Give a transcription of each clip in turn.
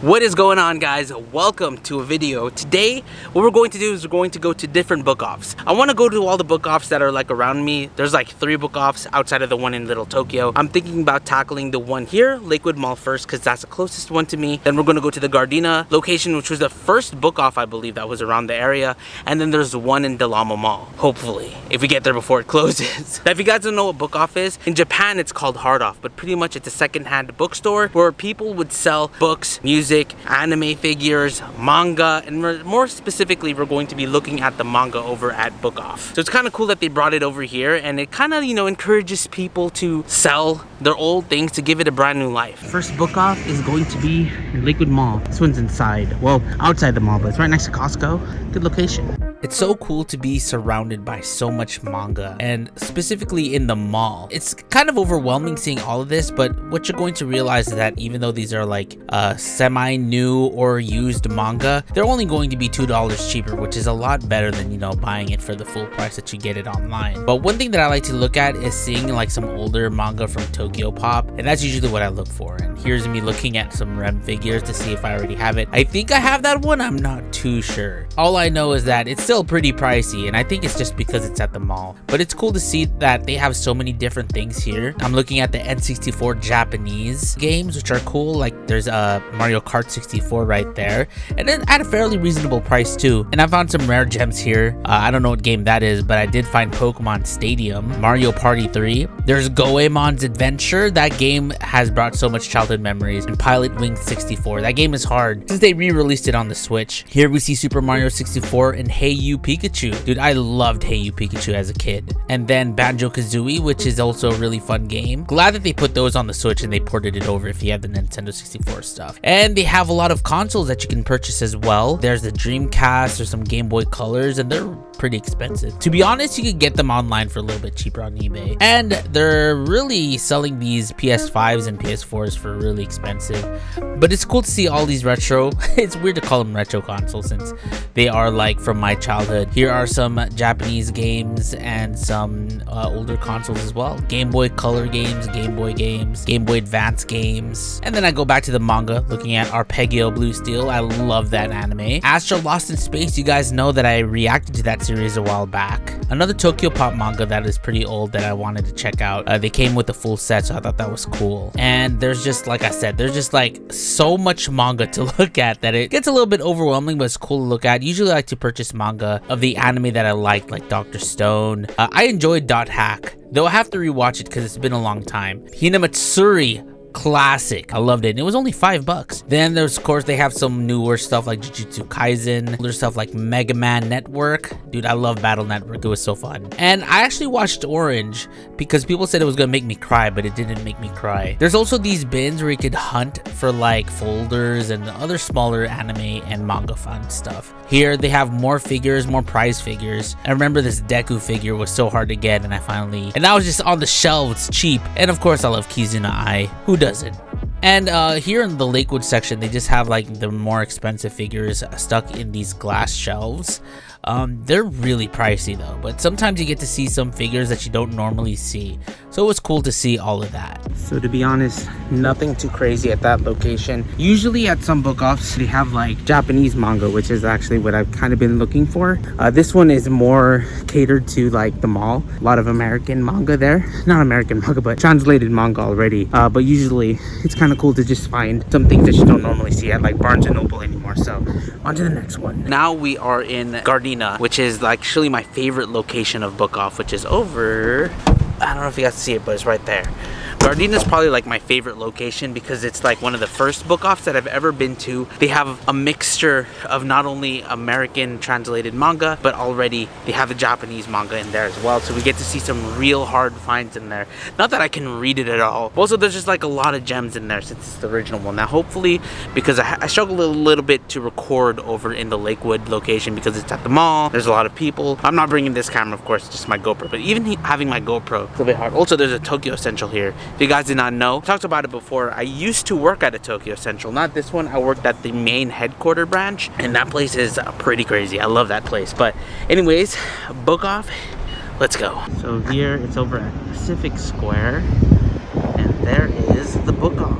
What is going on, guys? Welcome to a video. Today what we're going to do is we're going to go to different book offs. I want to go to all the book offs that are like around me. There's like 3 book offs outside of the one in Little Tokyo. I'm thinking about tackling the one here, Lakewood Mall, first because that's the closest one to me. Then we're going to go to the Gardena location, which was the first book off I believe that was around the area. And then there's one in Del Amo Mall, hopefully, if we get there before it closes. Now, if you guys don't know what book off is, in Japan it's called hard off, but pretty much it's a secondhand bookstore where people would sell books, music, anime figures, manga, and more specifically we're going to be looking at the manga over at Book Off. So it's kind of cool that they brought it over here, and it kind of, encourages people to sell their old things to give it a brand new life. First book off is going to be in Lakewood Mall. This one's inside, well, outside the mall, but it's right next to Costco. Good location. It's so cool to be surrounded by so much manga, and specifically in the mall. It's kind of overwhelming seeing all of this, but what you're going to realize is that even though these are like semi-new or used manga, they're only going to be $2 cheaper, which is a lot better than, buying it for the full price that you get it online. But one thing that I like to look at is seeing like some older manga from Tokyo Pop, and that's usually what I look for. And here's me looking at some REM figures to see if I already have it. I think I have that one, I'm not too sure. All I know is that it's still pretty pricey, and I think it's just because it's at the mall. But it's cool to see that they have so many different things here. I'm looking at the N64 Japanese games, which are cool. Like there's a Mario Kart 64 right there, and then at a fairly reasonable price too. And I found some rare gems here. I don't know what game that is, but I did find Pokemon Stadium, Mario Party 3. There's Goemon's Adventure. That game has brought so much childhood memories. And Pilot Wing 64. That game is hard since they re-released it on the Switch. Here we see Super Mario 64 and Hey You Pikachu. Dude, I loved Hey You Pikachu as a kid. And then Banjo-Kazooie, which is also a really fun game. Glad that they put those on the Switch and they ported it over if you have the Nintendo 64 stuff. And they have a lot of consoles that you can purchase as well. There's the Dreamcast, there's some Game Boy Colors, and they're pretty expensive. To be honest, you could get them online for a little bit cheaper on eBay. And they're really selling these PS5s and PS4s for really expensive. But it's cool to see all these retro, it's weird to call them retro consoles since they are like from my childhood. Here are some Japanese games and some older consoles as well. Game Boy Color games, Game Boy games, Game Boy Advance games. And then I go back to the manga, looking at Arpeggio Blue Steel. I love that anime. Astro Lost in Space, you guys know that I reacted to that series a while back. Another Tokyo Pop manga that is pretty old that I wanted to check out. They came with a full set, so I thought that was cool. And there's just, like I said, there's just like so much manga to look at that it gets a little bit overwhelming, but it's cool to look at. Usually I like to purchase manga of the anime that I liked, like Dr. Stone. I enjoyed Dot Hack, though I have to rewatch it because it's been a long time. Hinamatsuri, classic. I loved it. And it was only $5. Then there's, of course, they have some newer stuff like Jujutsu Kaisen, older stuff like Mega Man Network. Dude, I love Battle Network. It was so fun. And I actually watched Orange because people said it was gonna make me cry, but it didn't make me cry. There's also these bins where you could hunt for like folders and other smaller anime and manga fun stuff. Here they have more figures, more prize figures. I remember this Deku figure was so hard to get, and and that was just on the shelves, cheap. And of course I love Kizuna Ai. Who doesn't? And here in the Lakewood section, they just have like the more expensive figures stuck in these glass shelves. They're really pricey though, but sometimes you get to see some figures that you don't normally see. So it was cool to see all of that. So to be honest, nothing too crazy at that location. Usually at some book offs, they have like Japanese manga, which is actually what I've kind of been looking for. This one is more catered to like the mall. A lot of American manga there. Not American manga, but translated manga already. But usually it's kind of cool to just find some things that you don't normally see at like Barnes & Noble anymore. So on to the next one. Now we are in Gardena, which is actually my favorite location of book off, which is over, I don't know if you guys see it, but it's right there. Gardena is probably like my favorite location because it's like one of the first book offs that I've ever been to. They have a mixture of not only American translated manga, but already they have the Japanese manga in there as well. So we get to see some real hard finds in there. Not that I can read it at all. Also, there's just like a lot of gems in there since it's the original one. Now, hopefully, because I struggle a little bit to record over in the Lakewood location because it's at the mall. There's a lot of people. I'm not bringing this camera, of course, just my GoPro. But even having my GoPro, it's a bit hard. Also, there's a Tokyo Central here. If you guys did not know, I talked about it before. I used to work at a Tokyo Central, not this one. I worked at the main headquarter branch, and that place is pretty crazy. I love that place. But anyways, book off, let's go. So here it's over at Pacific Square, and there is the book off.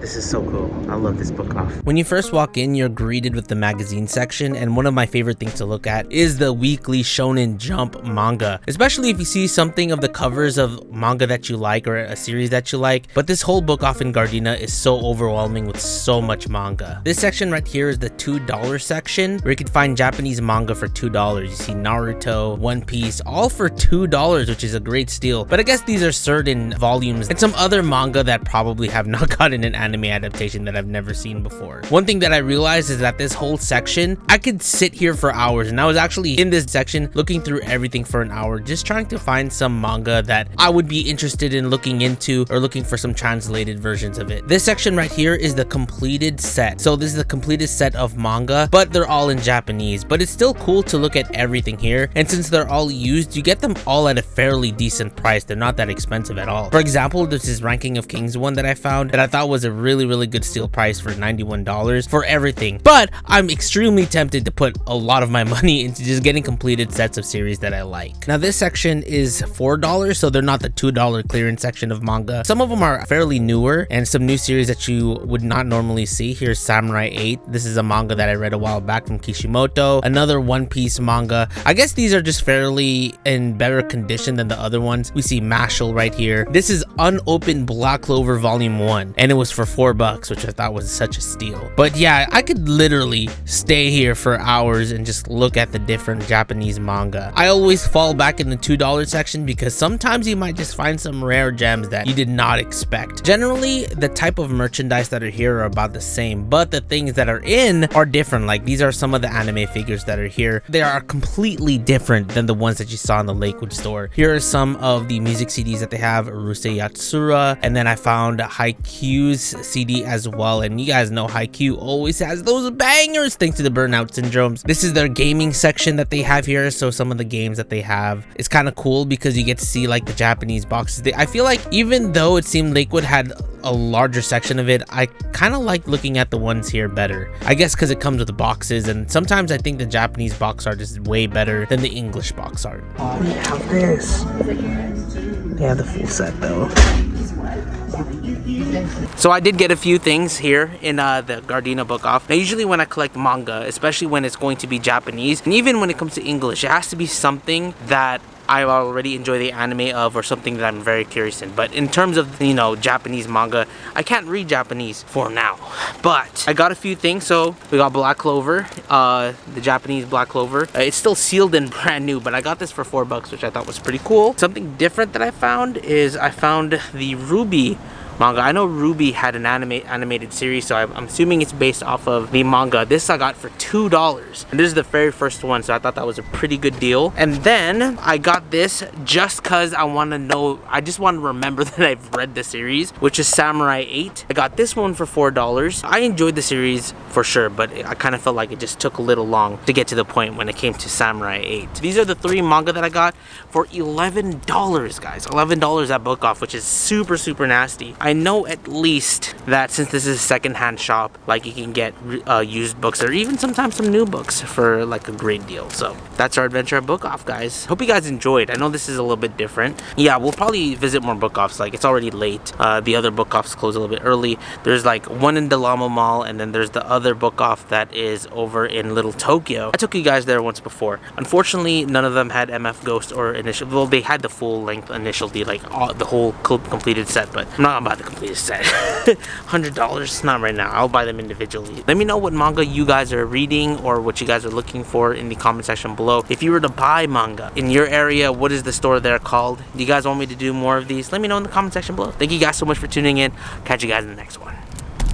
This is so cool. I love this book off. When you first walk in, you're greeted with the magazine section, and one of my favorite things to look at is the weekly Shonen Jump manga, especially if you see something of the covers of manga that you like or a series that you like. But this whole book off in Gardena is so overwhelming with so much manga. This section right here is the $2 section, where you can find Japanese manga for $2. You see Naruto, One Piece, all for $2, which is a great steal. But I guess these are certain volumes and some other manga that probably have not gotten an anime adaptation that I've never seen before. One thing that I realized is that this whole section, I could sit here for hours, and I was actually in this section looking through everything for an hour, just trying to find some manga that I would be interested in looking into or looking for some translated versions of it. This section right here is the completed set. So this is the completed set of manga, but they're all in Japanese. But it's still cool to look at everything here, and since they're all used, you get them all at a fairly decent price. They're not that expensive at all. For example, there's this Ranking of Kings one that I found that I thought was a really good steal price for $91 for everything. But I'm extremely tempted to put a lot of my money into just getting completed sets of series that I like. Now this section is $4, so they're not the $2 clearance section of manga. Some of them are fairly newer and some new series that you would not normally see. Here's Samurai 8. This is a manga that I read a while back from Kishimoto. Another One Piece manga. I guess these are just fairly in better condition than the other ones. We see Mashal right here. This is unopened Black Clover Volume 1, and it was for $4, which I thought was such a steal. But yeah, I could literally stay here for hours and just look at the different Japanese manga. I always fall back in the $2 section because sometimes you might just find some rare gems that you did not expect. Generally, the type of merchandise that are here are about the same, but the things that are in are different. Like these are some of the anime figures that are here. They are completely different than the ones that you saw in the Lakewood store. Here are some of the music CDs that they have, Urusei Yatsura, and then I found Haikyuu's CD as well, and you guys know Haikyuu always has those bangers thanks to the Burnout Syndromes. This is their gaming section that they have here, so some of the games that they have is kind of cool because you get to see like the Japanese boxes. I feel like even though it seemed Lakewood had a larger section of it, I kind of like looking at the ones here better. I guess because it comes with the boxes, and sometimes I think the Japanese box art is way better than the English box art. We have this. They have the full set though. So I did get a few things here in the Gardena book off. Now usually when I collect manga, especially when it's going to be Japanese, and even when it comes to English, it has to be something that I already enjoy the anime of, or something that I'm very curious in. But in terms of, you know, Japanese manga, I can't read Japanese for now. But I got a few things. So we got Black Clover, the Japanese Black Clover. It's still sealed and brand new, but I got this for $4, which I thought was pretty cool. Something different that I found is I found the Ruby manga. I know Ruby had an animated series, so I'm assuming it's based off of the manga. This I got for $2, and this is the very first one, so I thought that was a pretty good deal. And then I got this just because I want to know, I just want to remember that I've read the series, which is Samurai 8. I got this one for $4. I enjoyed the series for sure, but I kind of felt like it just took a little long to get to the point when it came to Samurai 8. These are the 3 manga that I got for $11, guys. $11 at Book Off, which is super nasty. I know at least that since this is a secondhand shop, like you can get used books or even sometimes some new books for like a great deal. So that's our adventure at Book Off, guys. Hope you guys enjoyed. I know this is a little bit different. Yeah, we'll probably visit more Book Offs. Like it's already late. The other Book Offs close a little bit early. There's like one in Delamo Mall, and then there's the other Book Off that is over in Little Tokyo. I took you guys there once before. Unfortunately, none of them had MF Ghost or Initial. Well, they had the full length Initial D, like the whole completed set, but I'm not about to complete a set. $100, not right now. I'll buy them individually. Let me know what manga you guys are reading or what you guys are looking for in the comment section below. If you were to buy manga in your area, what is the store there called? Do you guys want me to do more of these? Let me know in the comment section below. Thank you guys so much for tuning in. Catch you guys in the next one.